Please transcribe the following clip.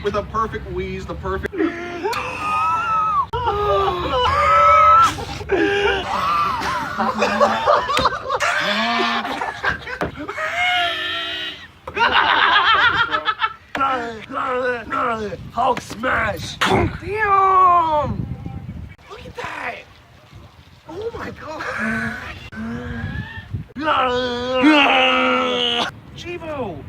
with a perfect wheeze, the perfect. Hulk smash! Damn! Look at that! Oh my god! Chivo!